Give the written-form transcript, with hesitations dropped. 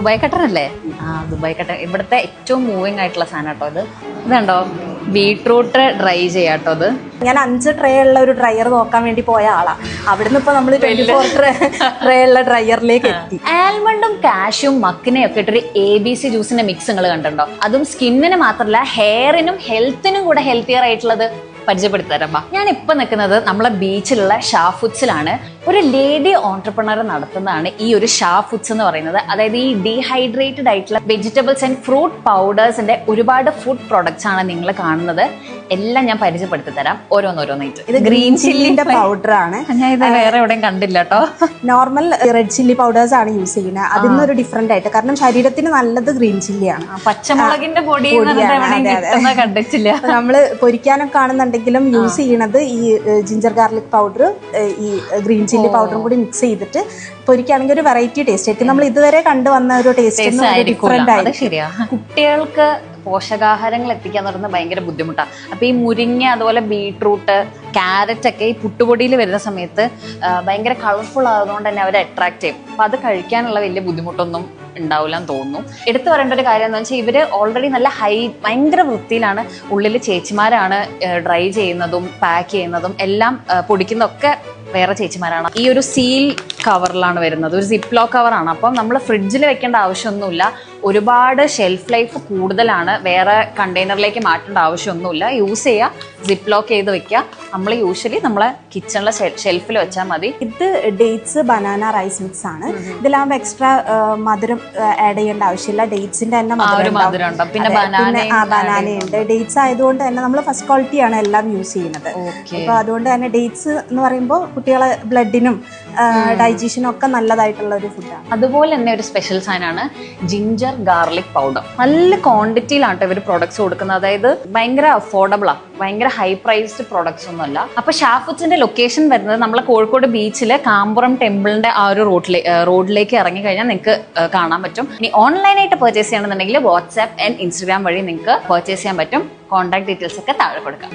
Dubai കട്ടൻ അല്ലേ? Dubai കട്ടൻ ഇവിടുത്തെ ഏറ്റവും മൂവിങ് ആയിട്ടുള്ള സാധനം കേട്ടോ ഇത്. ഇതുണ്ടോ, ബീട്രൂട്ട് ഡ്രൈ ചെയ്യാട്ടോ. ഇത് ഞാൻ 5 ട്രേ ഉള്ള ഒരു ഡ്രയർ നോക്കാൻ വേണ്ടി പോയ ആളാ. അവിടുന്ന് ഇപ്പൊ നമ്മൾ 24 ട്രേ ഉള്ള ഡ്രയറിലേക്ക് എത്തി. ആൽമണ്ടും കാഷ്യും മക്കിനെയും ഒക്കെ ഇട്ടൊരു ABC ജ്യൂസിന്റെ മിക്സ് നിങ്ങൾ കണ്ടിട്ടുണ്ടോ? അതും സ്കിന്നിന് മാത്രമല്ല ഹെയറിനും ഹെൽത്തിനും കൂടെ ഹെൽത്തിയർ ആയിട്ടുള്ളത് പരിചയപ്പെടുത്തി തരാം. ഞാൻ ഇപ്പൊ നിൽക്കുന്നത് നമ്മളെ ബീച്ചിലുള്ള ഷാ ഫുഡ്സിലാണ്. ഒരു ലേഡി ഓൺടർപ്രണർ നടത്തുന്നതാണ് ഈ ഒരു ഷാ ഫുഡ്സ് എന്ന് പറയുന്നത്. അതായത് ഈ ഡീഹൈഡ്രേറ്റഡ് ആയിട്ടുള്ള വെജിറ്റബിൾസ് ആൻഡ് ഫ്രൂട്ട് പൗഡേഴ്സിന്റെ ഒരുപാട് ഫുഡ് പ്രൊഡക്ട്സ് ആണ് നിങ്ങൾ കാണുന്നത്. എല്ലാം ഞാൻ പരിചയപ്പെടുത്തി തരാം ഓരോന്നോരോന്നായിട്ട്. ഇത് ഗ്രീൻ ചില്ലിന്റെ പൗഡർ ആണ്. ഞാൻ ഇത് വേറെ എവിടെയും കണ്ടില്ല കേട്ടോ. നോർമൽ റെഡ് ചില്ലി പൗഡേഴ്സ് ആണ് യൂസ് ചെയ്യുന്നത്. അതിന്നൊരു ഡിഫറെന്റ് ആയിട്ട്, കാരണം ശരീരത്തിന് നല്ലത് ഗ്രീൻ ചില്ലിയാണ്. പച്ചമുളകിന്റെ പൊടി കണ്ടിട്ടില്ല. നമ്മള് പൊരിക്കാനൊക്കെ കാണുന്നുണ്ടെങ്കിലും യൂസ് ചെയ്യണത് ഈ ജിഞ്ചർ ഗാർലിക് പൗഡർ, ഈ ഗ്രീൻ ചില്ലി പൗഡറും കൂടി മിക്സ് ചെയ്തിട്ട് പൊരിക്കുകയാണെങ്കിൽ ഒരു വെറൈറ്റി ടേസ്റ്റ് ആയിരിക്കും. നമ്മൾ ഇതുവരെ കണ്ടുവന്ന ഒരു ടേസ്റ്റ് ഡിഫറെന്റ് ആയിരിക്കും. കുട്ടികൾക്ക് പോഷകാഹാരങ്ങൾ എത്തിക്കാന്ന് പറയുന്നത് ഭയങ്കര ബുദ്ധിമുട്ടാണ്. അപ്പൊ ഈ മുരിങ്ങ, അതുപോലെ ബീട്രൂട്ട്, ക്യാരറ്റ് ഒക്കെ ഈ പുട്ടുപൊടിയിൽ വരുന്ന സമയത്ത് ഭയങ്കര കളർഫുൾ ആയതുകൊണ്ട് തന്നെ അവരെ അട്രാക്ട് ചെയ്യും. അപ്പൊ അത് കഴിക്കാനുള്ള വലിയ ബുദ്ധിമുട്ടൊന്നും ഉണ്ടാവില്ല എന്ന് തോന്നുന്നു. എടുത്തു പറയേണ്ട ഒരു കാര്യം എന്ന് വെച്ചാൽ ഇവര് ഓൾറെഡി നല്ല ഭയങ്കര വൃത്തിയിലാണ്. ഉള്ളിൽ ചേച്ചിമാരാണ് ഡ്രൈ ചെയ്യുന്നതും പാക്ക് ചെയ്യുന്നതും എല്ലാം പൊടിക്കുന്നതൊക്കെ വേറെ ചേച്ചിമാരാണ്. ഈ ഒരു സീൽ കവറിലാണ് വരുന്നത്, ഒരു സിപ്പ് ലോക്ക് കവറാണ്. അപ്പം നമ്മൾ ഫ്രിഡ്ജിൽ വെക്കേണ്ട ആവശ്യമൊന്നുമില്ല. ഒരുപാട് ഷെൽഫ് ലൈഫ് കൂടുതലാണ്. വേറെ കണ്ടെയ്നറിലേക്ക് മാറ്റേണ്ട ആവശ്യമൊന്നുമില്ല. യൂസ് ചെയ്യുക, സിപ്പ് ലോക്ക് ചെയ്ത് വെക്കുക. നമ്മൾ യൂഷ്വലി നമ്മളെ കിച്ചണിലെ ഷെൽഫിൽ വെച്ചാൽ മതി. ഇത് ഡേറ്റ്സ് ബനാന റൈസ് മിക്സ് ആണ്. ഇതിലാകുമ്പോൾ എക്സ്ട്രാ മധുരം ആഡ് ചെയ്യേണ്ട ആവശ്യമില്ല. ഡേറ്റ്സിന്റെ തന്നെ മധുരം ഉണ്ട്. പിന്നെ ബനാനയുണ്ട്. ഡേറ്റ്സ് ആയതുകൊണ്ട് തന്നെ നമ്മൾ ഫസ്റ്റ് ക്വാളിറ്റിയാണ് എല്ലാം യൂസ് ചെയ്യുന്നത്. അപ്പൊ അതുകൊണ്ട് തന്നെ ഡേറ്റ്സ് എന്ന് പറയുമ്പോൾ കുട്ടികളെ ബ്ലഡിനും ഡൈജഷനും ഒക്കെ നല്ലതായിട്ടുള്ള ഒരു ഫുഡാണ്. അതുപോലെ തന്നെ ഒരു സ്പെഷ്യൽ സാധനമാണ് ജിഞ്ചർ ഗാർലിക് പൗഡർ. നല്ല ക്വാണ്ടിറ്റിയിലാണ് ഇവർ പ്രൊഡക്ട്സ് കൊടുക്കുന്നത്. അതായത് ഭയങ്കര അഫോർഡബിളാ, ഭയങ്കര ഹൈ പ്രൈസ്ഡ് പ്രൊഡക്ട്സ് ഒന്നും അല്ല. അപ്പൊ ഷാ ഫുഡ്സിന്റെ ലൊക്കേഷൻ വരുന്നത് നമ്മളെ കോഴിക്കോട് ബീച്ചിലെ കാമ്പുറം ടെമ്പിളിന്റെ ആ ഒരു റോഡിലേക്ക് ഇറങ്ങി കഴിഞ്ഞാൽ നിങ്ങൾക്ക് കാണാൻ പറ്റും. ഇനി ഓൺലൈനായിട്ട് പർച്ചേസ് ചെയ്യണമെന്നുണ്ടെങ്കിൽ വാട്സ്ആപ്പ് ആൻഡ് ഇൻസ്റ്റഗ്രാം വഴി നിങ്ങൾക്ക് പർച്ചേസ് ചെയ്യാൻ പറ്റും. കോൺടാക്ട് ഡീറ്റെയിൽസ് ഒക്കെ താഴെ കൊടുക്കാം.